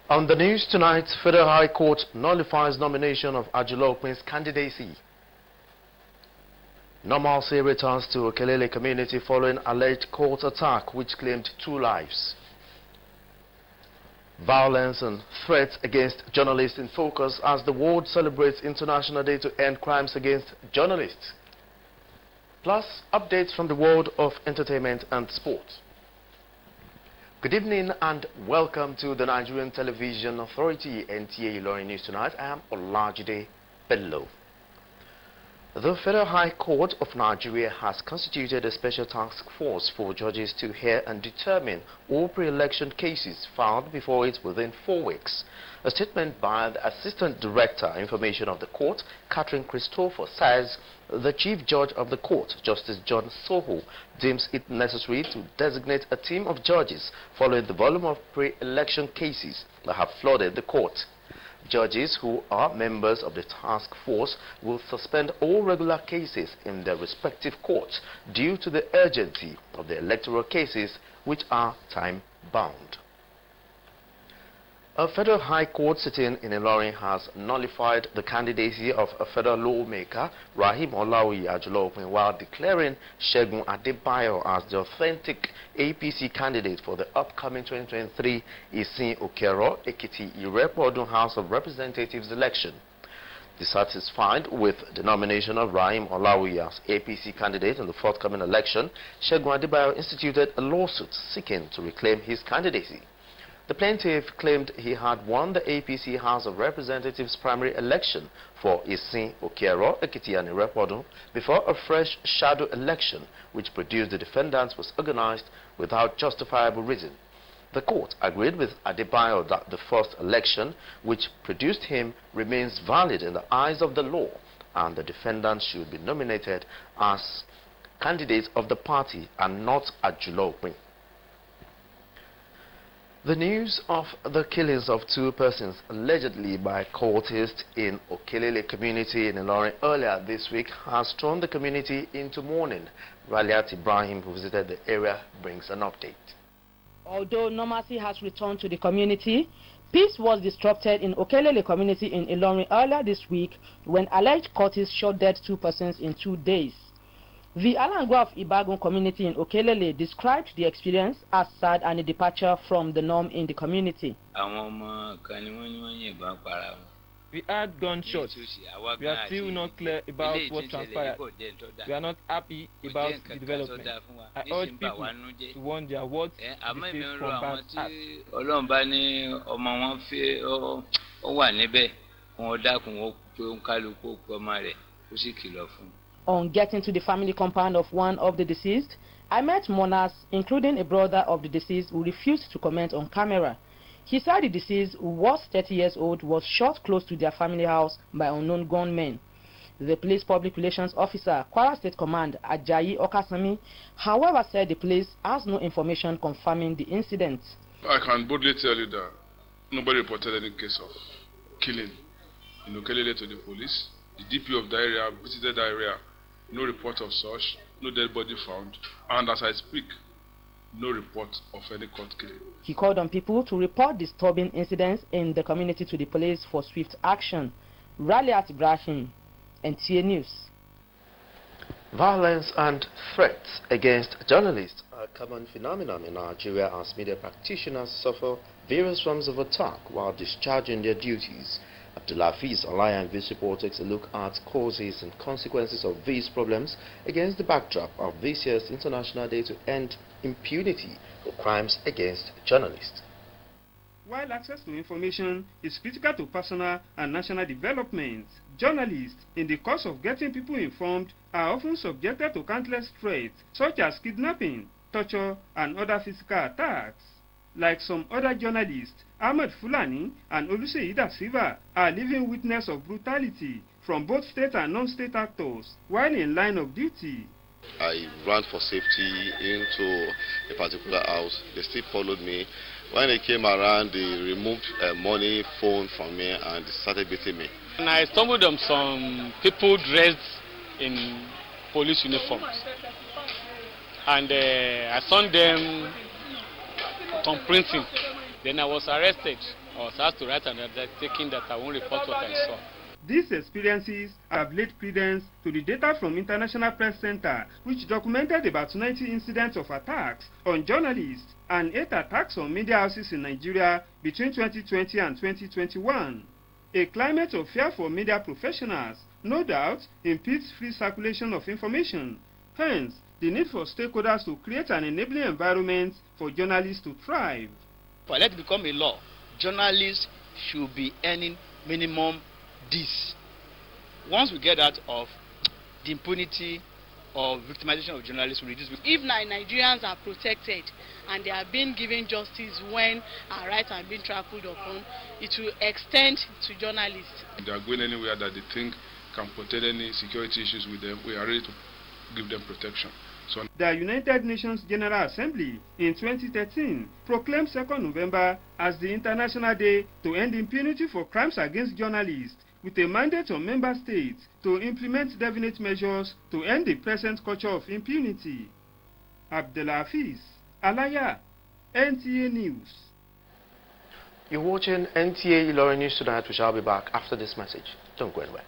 On the news tonight, Federal High Court nullifies nomination of Ajulokwe's candidacy. Normalcy returns to Okelele community following alleged court attack which claimed 2 lives. Violence and threats against journalists in focus as the world celebrates International Day to End Crimes Against Journalists. Plus, updates from the world of entertainment and sport. Good evening and welcome to the Nigerian Television Authority NTA ILORIN News Tonight. I am Olajide Bello. The Federal High Court of Nigeria has constituted a special task force for judges to hear and determine all pre-election cases filed before it within 4 weeks. A statement by the Assistant Director Information of the Court, Catherine Christopher, says the Chief Judge of the Court, Justice John Soho, deems it necessary to designate a team of judges following the volume of pre-election cases that have flooded the court. Judges who are members of the task force will suspend all regular cases in their respective courts due to the urgency of the electoral cases, which are time-bound. A federal high court sitting in Ilorin has nullified the candidacy of a federal lawmaker, Rahim Olaoye Ajulokwe, while declaring Segun Adebayo as the authentic APC candidate for the upcoming 2023 Isin Okero Ekiti Irepo House of Representatives election. Dissatisfied with the nomination of Rahim Olaoye as APC candidate in the forthcoming election, Segun Adebayo instituted a lawsuit seeking to reclaim his candidacy. The plaintiff claimed he had won the APC House of Representatives primary election for Isin Okero Ekiti and Irepo before a fresh shadow election which produced the defendants was organized without justifiable reason. The court agreed with Adebayo that the first election which produced him remains valid in the eyes of the law and the defendants should be nominated as candidates of the party and not Ajulokwe. The news of the killings of 2 persons allegedly by cultists in Okelele community in Ilorin earlier this week has thrown the community into mourning. Raliat Ibrahim, who visited the area, brings an update. Although normalcy has returned to the community, peace was disrupted in Okelele community in Ilorin earlier this week when alleged cultists shot dead 2 persons in 2 days. The Alangwa of Ibagun community in Okelele described the experience as sad and a departure from the norm in the community. We had gunshots. We are still not clear about what transpired. We are not happy about the development. I urge people to warn their words from bad acts. On getting to the family compound of one of the deceased, I met mourners, including a brother of the deceased who refused to comment on camera. He said the deceased, who was 30 years old, was shot close to their family house by unknown gunmen. The police public relations officer, Kwara State Command, Ajayi Okasami, however, said the police has no information confirming the incident. I can boldly tell you that nobody reported any case of killing in Okelele to the police. The DP of the area visited the area. No report of such, no dead body found, and as I speak, no report of any court killing. He called on people to report disturbing incidents in the community to the police for swift action. Raliat Ibrahim, NTA News. Violence and threats against journalists are a common phenomenon in Nigeria as media practitioners suffer various forms of attack while discharging their duties. Abdulafiz Alliance Vis report takes a look at causes and consequences of these problems against the backdrop of this year's International Day to End Impunity for Crimes Against Journalists. While access to information is critical to personal and national development, journalists, in the course of getting people informed, are often subjected to countless threats such as kidnapping, torture, and other physical attacks. Like some other journalists, Ahmed Fulani and Oluseyi Silva are living witness of brutality from both state and non-state actors while in line of duty. I ran for safety into a particular house. They still followed me. When they came around, they removed money, phone from me, and they started beating me. And I stumbled on some people dressed in police uniforms. And I saw them thumbprinting. Then I was arrested or so as to write an undertaking that I won't report what I saw. These experiences have laid credence to the data from International Press Center, which documented about 90 incidents of attacks on journalists and 8 attacks on media houses in Nigeria between 2020 and 2021. A climate of fear for media professionals, no doubt, impedes free circulation of information. Hence, the need for stakeholders to create an enabling environment for journalists to thrive. For let it become a law, journalists should be earning minimum this. Once we get out of the impunity or victimization of journalists, we reduce. If Nigerians are protected and they are being given justice when our rights are being trampled upon, it will extend to journalists. They are going anywhere that they think can protect any security issues with them. We are ready to give them protection. So the United Nations General Assembly in 2013 proclaimed 2nd November as the International Day to End Impunity for Crimes Against Journalists, with a mandate on member states to implement definite measures to end the present culture of impunity. Abdelaziz Alaya, NTA News. You're watching NTA ILORIN News Tonight. We shall be back after this message. Don't go anywhere.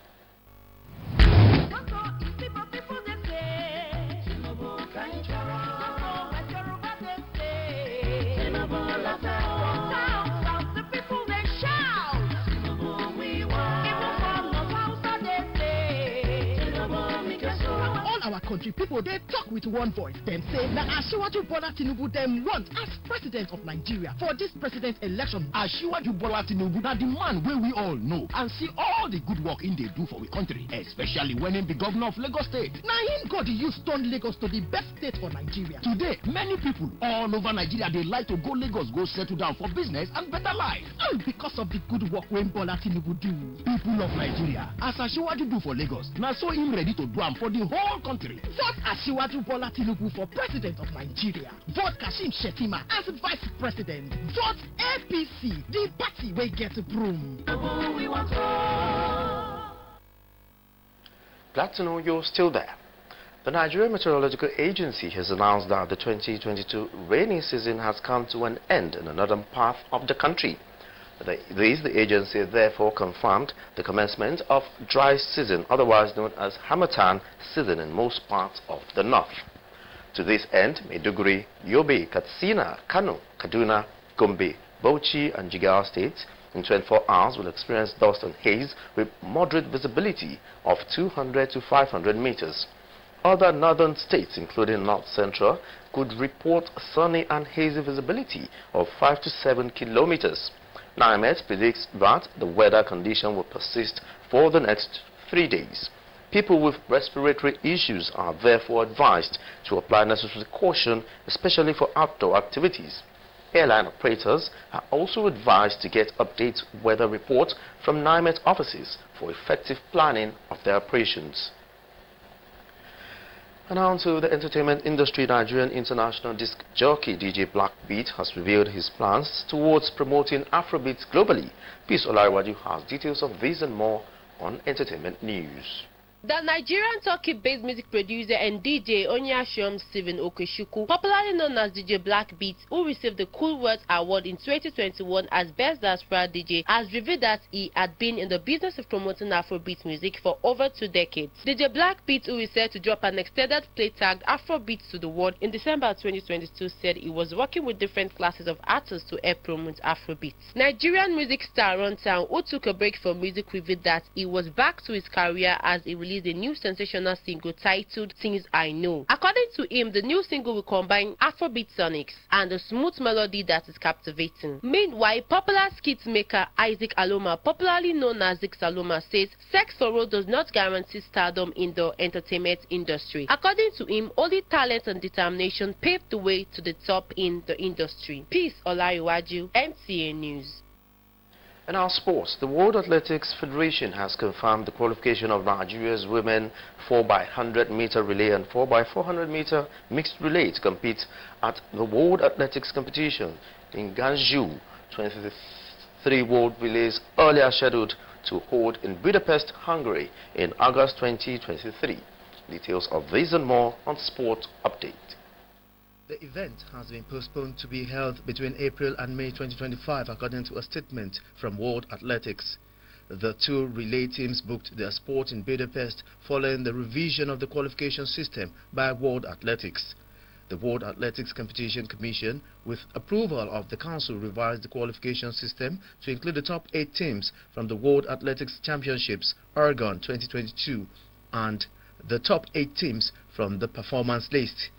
Our country people, they talk with one voice. Them say na Asiwaju Bola Tinubu them want as president of Nigeria for this president election. Asiwaju Bola Tinubu na the man where we all know and see all the good work in they do for the country, especially when he be governor of Lagos State. Now him got the youth turn Lagos to the best state for Nigeria. Today, many people all over Nigeria they like to go Lagos, go settle down for business and better life. All because of the good work when Bola Tinubu do. People of Nigeria, as Asiwaju do for Lagos, now so him ready to do am for the whole country. Vote Asiwaju Bola Tinubu for president of Nigeria. Vote Kashim Shettima as vice president. Vote APC, the party will get a broom. Glad to know you're still there. The Nigerian Meteorological Agency has announced that the 2022 rainy season has come to an end in the northern part of the country. The agency therefore confirmed the commencement of dry season, otherwise known as Harmattan season, in most parts of the north. To this end, Maiduguri, Yobe, Katsina, Kano, Kaduna, Gombe, Bauchi and Jigawa states in 24 hours will experience dust and haze with moderate visibility of 200 to 500 meters. Other northern states, including North Central, could report sunny and hazy visibility of 5 to 7 kilometers. NIMET predicts that the weather condition will persist for the next 3 days. People with respiratory issues are therefore advised to apply necessary caution, especially for outdoor activities. Airline operators are also advised to get updates weather reports from NIMET offices for effective planning of their operations. And on to the entertainment industry. Nigerian international disc jockey DJ Blackbeat has revealed his plans towards promoting Afrobeats globally. Peace Olariwaju has details of this and more on Entertainment News. The Nigerian Turkey-based music producer and DJ Onyashiom Steven Okechukwu, popularly known as DJ Blackbeat, who received the Cool Words Award in 2021 as Best Diaspora DJ, has revealed that he had been in the business of promoting Afrobeat music for over 2 decades. DJ Blackbeat, who is set to drop an extended play tagged Afrobeats to the world in December 2022, said he was working with different classes of artists to help promote Afrobeats. Nigerian music star Runtown, who took a break from music, revealed that he was back to his career as he released a new sensational single titled Things I Know. According to him, the new single will combine Afrobeat sonics and a smooth melody that is captivating. Meanwhile, popular skit maker Isaac Aloma, popularly known as Zik Saloma, says sex sorrow does not guarantee stardom in the entertainment industry. According to him, only talent and determination paved the way to the top in the industry. Peace Olariwaju, NTA News. In our sports, the World Athletics Federation has confirmed the qualification of Nigeria's women 4x100 meter relay and 4x400 meter mixed relay to compete at the World Athletics competition in Ganju. 23 world relays earlier scheduled to hold in Budapest, Hungary in August 2023. Details of this and more on Sport Update. The event has been postponed to be held between April and May 2025, according to a statement from World Athletics. The two relay teams booked their sport in Budapest following the revision of the qualification system by World Athletics. The World Athletics Competition Commission, with approval of the Council, revised the qualification system to include the top 8 teams from the World Athletics Championships Oregon 2022 and the top 8 teams from the performance list.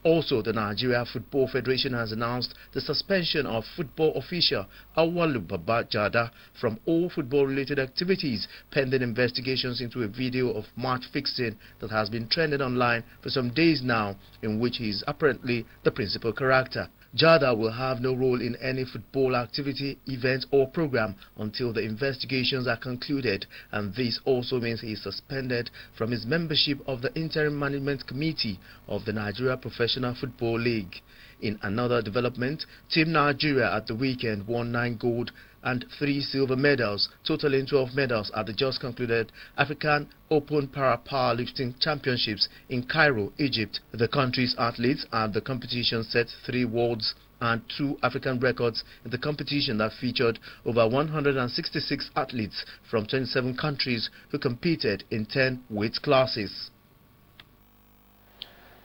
Also, the Nigeria Football Federation has announced the suspension of football official Awalu Babajada from all football-related activities pending investigations into a video of match fixing that has been trending online for some days now, in which he is apparently the principal character. Jada will have no role in any football activity, event or program until the investigations are concluded, and this also means he is suspended from his membership of the Interim Management Committee of the Nigeria Professional Football League. In another development, Team Nigeria at the weekend won 9 gold and 3 silver medals, totaling 12 medals at the just concluded African Open Powerlifting Championships in Cairo, Egypt. The country's athletes at the competition set 3 world's and 2 African records in the competition that featured over 166 athletes from 27 countries who competed in 10 weight classes.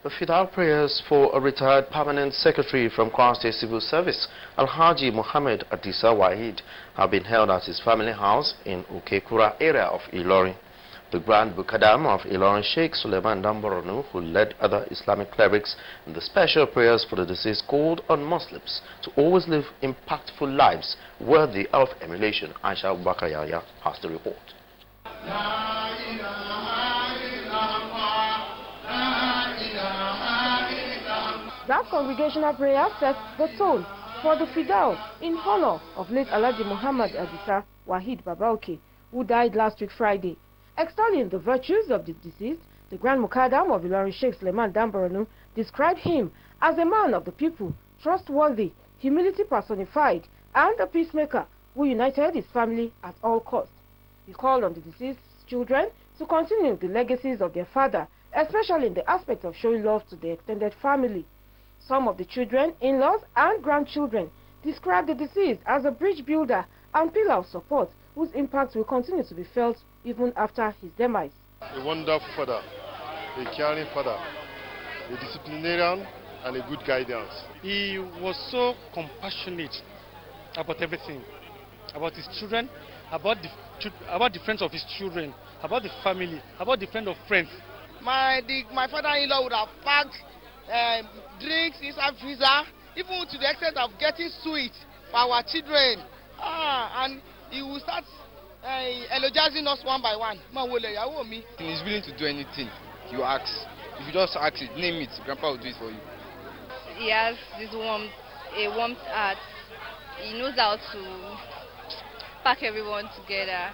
The fidal prayers for a retired permanent secretary from Kwara State Civil Service, Alhaji Mohammed Adisa Wahid, have been held at his family house in Okekura area of Ilorin. The Grand Bukadam of Ilorin, Sheikh Suleiman Damboronu, who led other Islamic clerics in the special prayers for the deceased, called on Muslims to always live impactful lives worthy of emulation. Aisha Abubakar Yahya has the report. That congregational prayer sets the tone for the fidal in honor of late Alhaji Muhammad Adisa Wahid Babaoke, who died last week Friday. Extolling the virtues of the deceased, the Grand Mukadam of Ilorin, Sheikh Suleiman Damboronu, described him as a man of the people, trustworthy, humility personified, and a peacemaker who united his family at all costs. He called on the deceased's children to continue the legacies of their father, especially in the aspect of showing love to the extended family. Some of the children, in-laws, and grandchildren described the deceased as a bridge builder and pillar of support whose impact will continue to be felt even after his demise. A wonderful father, a caring father, a disciplinarian, and a good guidance. He was so compassionate about everything, about his children, about the friends of his children, about the family, about the friend of friends. My father-in-law would have packed drinks inside freezer, even to the extent of getting sweets for our children. And he will start eulogizing us one by one. He's willing to do anything you ask. If you just ask it, name it, Grandpa will do it for you. He has this warm heart. He knows how to pack everyone together.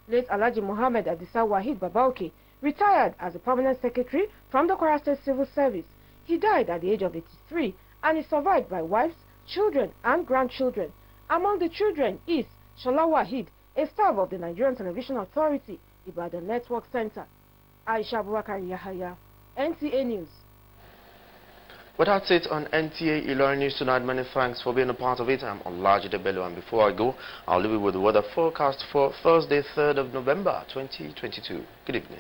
Late Alhaji Muhammad Adisa Wahid Babaoke retired as a permanent secretary from the Kwara State Civil Service. He died at the age of 83 and is survived by wives, children, and grandchildren. Among the children is Shola Wahid, a staff of the Nigerian Television Authority, Ibadan Network Center. Aisha Abubakar Yahya, NTA News. Well, that's it on NTA ILORIN News Tonight. Many thanks for being a part of it. I'm Olajide Bello, and before I go, I'll leave you with the weather forecast for Thursday, 3rd of November, 2022. Good evening.